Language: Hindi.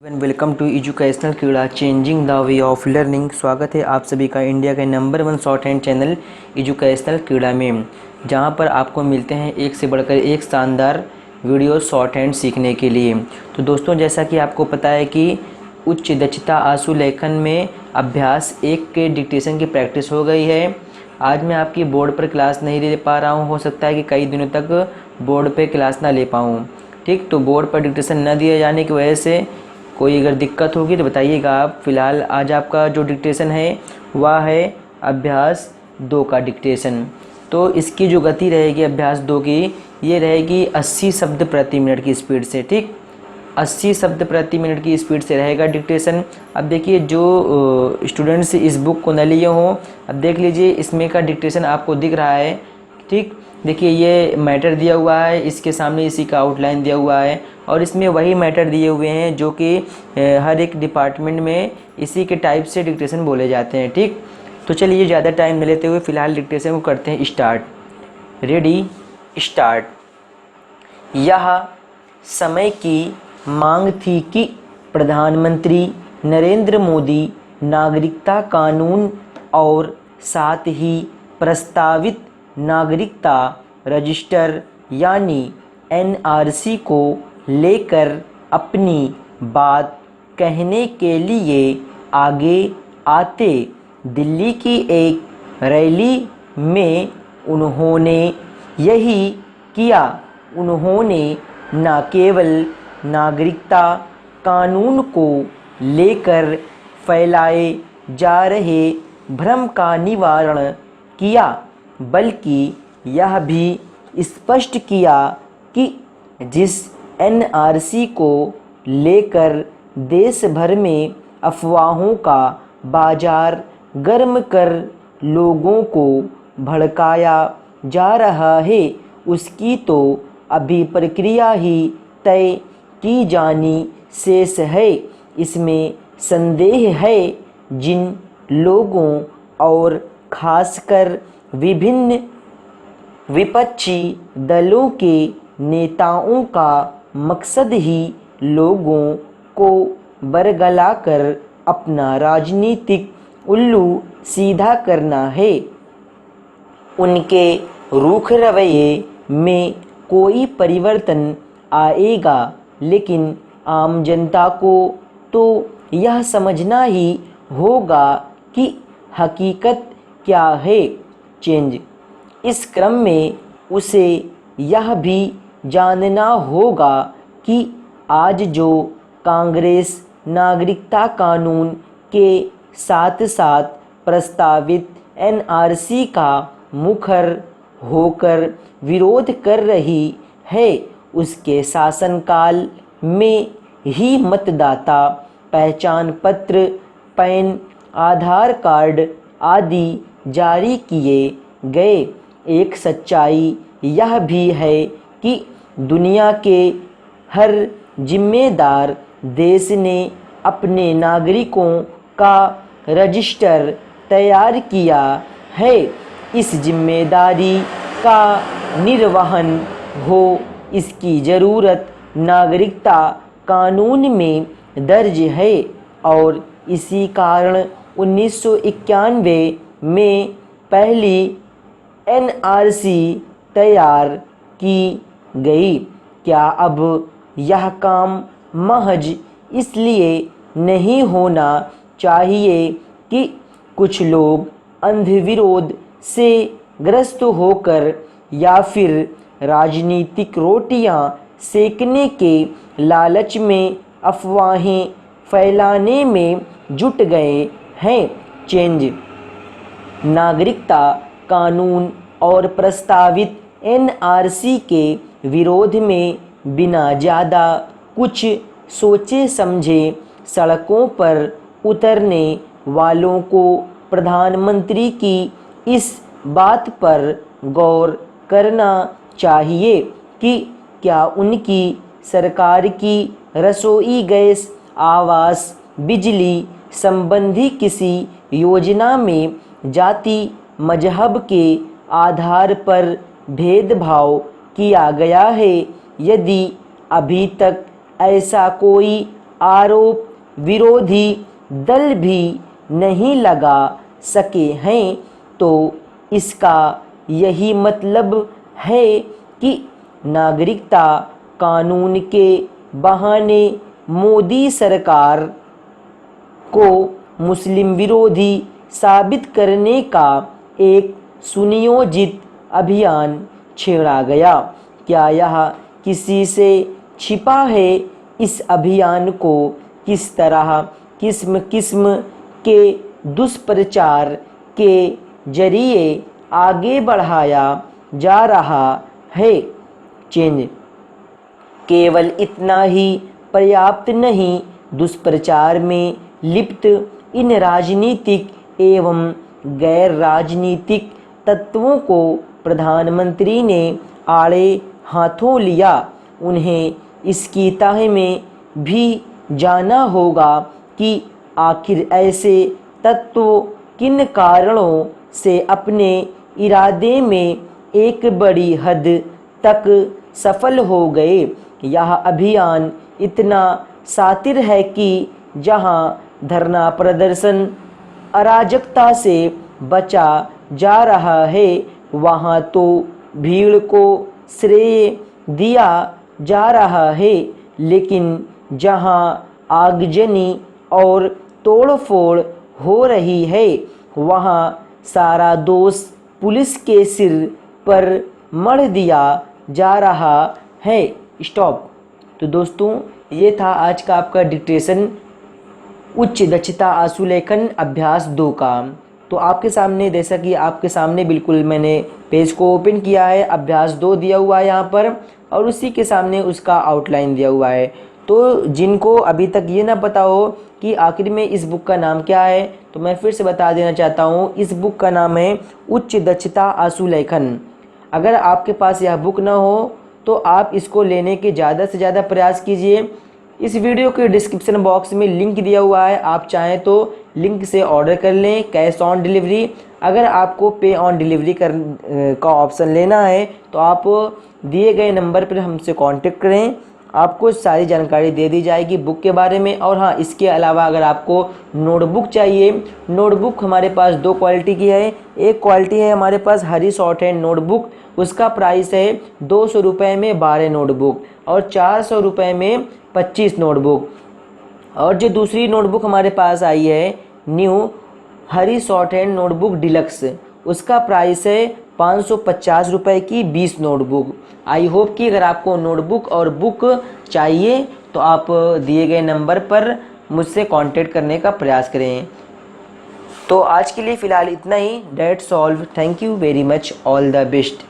वेलकम टू एजुकेशनल कीड़ा changing the way of learning. स्वागत है आप सभी का इंडिया के number 1 short hand channel educational कीड़ा में, जहां पर आपको मिलते हैं एक से बढ़कर एक शानदार वीडियो शॉर्ट हैंड सीखने के लिए। तो दोस्तों, जैसा कि आपको पता है कि उच्च दक्षता आशु लेखन में अभ्यास 1 के डिक्टेशन की प्रैक्टिस हो गई है। आज मैं आपकी बोर्ड पर क्लास नहीं ले पा रहा हूँ, हो सकता है कि कई दिनों तक बोर्ड पर क्लास ना ले पाऊँ। ठीक, तो बोर्ड पर डिक्टेशन न दिए जाने की वजह से कोई अगर दिक्कत होगी तो बताइएगा आप। फ़िलहाल आज आपका जो डिक्टेशन है वह है अभ्यास 2 का डिक्टेशन। तो इसकी जो गति रहेगी अभ्यास 2 की, ये रहेगी 80 शब्द प्रति मिनट की स्पीड से। ठीक, 80 शब्द प्रति मिनट की स्पीड से रहेगा डिक्टेशन। अब देखिए, जो स्टूडेंट्स इस बुक को न लिए हों, अब देख लीजिए इसमें का डिक्टेशन आपको दिख रहा है। ठीक, देखिए ये मैटर दिया हुआ है, इसके सामने इसी का आउटलाइन दिया हुआ है और इसमें वही मैटर दिए हुए हैं जो कि हर एक डिपार्टमेंट में इसी के टाइप से डिक्टेशन बोले जाते हैं। ठीक, तो चलिए ज़्यादा टाइम न लेते हुए फ़िलहाल डिक्टेशन को करते हैं स्टार्ट। Ready, start. यह समय की मांग थी कि प्रधानमंत्री नरेंद्र मोदी नागरिकता कानून और साथ ही प्रस्तावित नागरिकता रजिस्टर यानी एनआरसी को लेकर अपनी बात कहने के लिए आगे आते। दिल्ली की एक रैली में उन्होंने यही किया। उन्होंने न केवल नागरिकता कानून को लेकर फैलाए जा रहे भ्रम का निवारण किया, बल्कि यह भी स्पष्ट किया कि जिस एनआरसी को लेकर देश भर में अफवाहों का बाजार गर्म कर लोगों को भड़काया जा रहा है, उसकी तो अभी प्रक्रिया ही तय की जानी शेष है। इसमें संदेह है जिन लोगों और खासकर विभिन्न विपक्षी दलों के नेताओं का मकसद ही लोगों को बरगलाकर अपना राजनीतिक उल्लू सीधा करना है। उनके रूख रवैये में कोई परिवर्तन आएगा, लेकिन आम जनता को तो यह समझना ही होगा कि हकीकत क्या है। चेंज। इस क्रम में उसे यह भी जानना होगा कि आज जो कांग्रेस नागरिकता कानून के साथ साथ प्रस्तावित एनआरसी का मुखर होकर विरोध कर रही है, उसके शासनकाल में ही मतदाता पहचान पत्र, पैन, आधार कार्ड आदि जारी किए गए। एक सच्चाई यह भी है कि दुनिया के हर जिम्मेदार देश ने अपने नागरिकों का रजिस्टर तैयार किया है। इस जिम्मेदारी का निर्वहन हो, इसकी ज़रूरत नागरिकता कानून में दर्ज है और इसी कारण 1991 में पहली एनआरसी तैयार की गई। क्या अब यह काम महज इसलिए नहीं होना चाहिए कि कुछ लोग अंधविरोध से ग्रस्त होकर या फिर राजनीतिक रोटियां सेकने के लालच में अफवाहें फैलाने में जुट गए हैं। चेंज। नागरिकता कानून और प्रस्तावित एनआरसी के विरोध में बिना ज़्यादा कुछ सोचे समझे सड़कों पर उतरने वालों को प्रधानमंत्री की इस बात पर गौर करना चाहिए कि क्या उनकी सरकार की रसोई गैस, आवास, बिजली संबंधी किसी योजना में जाति मजहब के आधार पर भेदभाव किया गया है। यदि अभी तक ऐसा कोई आरोप विरोधी दल भी नहीं लगा सके हैं, तो इसका यही मतलब है कि नागरिकता कानून के बहाने मोदी सरकार को मुस्लिम विरोधी साबित करने का एक सुनियोजित अभियान छेड़ा गया। क्या यह किसी से छिपा है? इस अभियान को किस तरह किस्म किस्म के दुष्प्रचार के जरिए आगे बढ़ाया जा रहा है। चेंज केवल इतना ही पर्याप्त नहीं, दुष्प्रचार में लिप्त इन राजनीतिक एवं गैर राजनीतिक तत्वों को प्रधानमंत्री ने आड़े हाथों लिया। उन्हें इसकी तह में भी जाना होगा कि आखिर ऐसे तत्व किन कारणों से अपने इरादे में एक बड़ी हद तक सफल हो गए। यह अभियान इतना सातिर है कि जहां धरना प्रदर्शन अराजकता से बचा जा रहा है, वहां तो भीड़ को श्रेय दिया जा रहा है, लेकिन जहां आगजनी और तोड़फोड़ हो रही है, वहां सारा दोष पुलिस के सिर पर मढ़ दिया जा रहा है। स्टॉप। तो दोस्तों, ये था आज का आपका डिक्टेशन उच्च दक्षता आशुलेखन अभ्यास 2 का। तो आपके सामने, जैसा कि आपके सामने बिल्कुल मैंने पेज को ओपन किया है, अभ्यास 2 दिया हुआ है यहाँ पर, और उसी के सामने उसका आउटलाइन दिया हुआ है। तो जिनको अभी तक ये ना पता हो कि आखिर में इस बुक का नाम क्या है, तो मैं फिर से बता देना चाहता हूँ, इस बुक का नाम है उच्च दक्षता आशुलेखन। अगर आपके पास यह बुक ना हो तो आप इसको लेने के ज़्यादा से ज़्यादा प्रयास कीजिए। इस वीडियो के डिस्क्रिप्शन बॉक्स में लिंक दिया हुआ है, आप चाहें तो लिंक से ऑर्डर कर लें कैश ऑन डिलीवरी। अगर आपको पे ऑन डिलीवरी का ऑप्शन लेना है तो आप दिए गए नंबर पर हमसे कांटेक्ट करें, आपको सारी जानकारी दे दी जाएगी बुक के बारे में। और हाँ, इसके अलावा अगर आपको नोटबुक चाहिए, नोटबुक हमारे पास 2 क्वालिटी की है। एक क्वालिटी है हमारे पास हरी शॉर्ट हैंड नोटबुक, उसका प्राइस है 200 रुपये में 12 नोटबुक और 400 रुपये में 25 नोटबुक। और जो दूसरी नोटबुक हमारे पास आई है न्यू हरी शॉर्ट हैंड नोटबुक डिलक्स, उसका प्राइस है 550 रुपये की 20 नोटबुक। आई होप कि अगर आपको नोटबुक और बुक चाहिए तो आप दिए गए नंबर पर मुझसे कांटेक्ट करने का प्रयास करें। तो आज के लिए फ़िलहाल इतना ही। That's all. Thank you very much. All the best.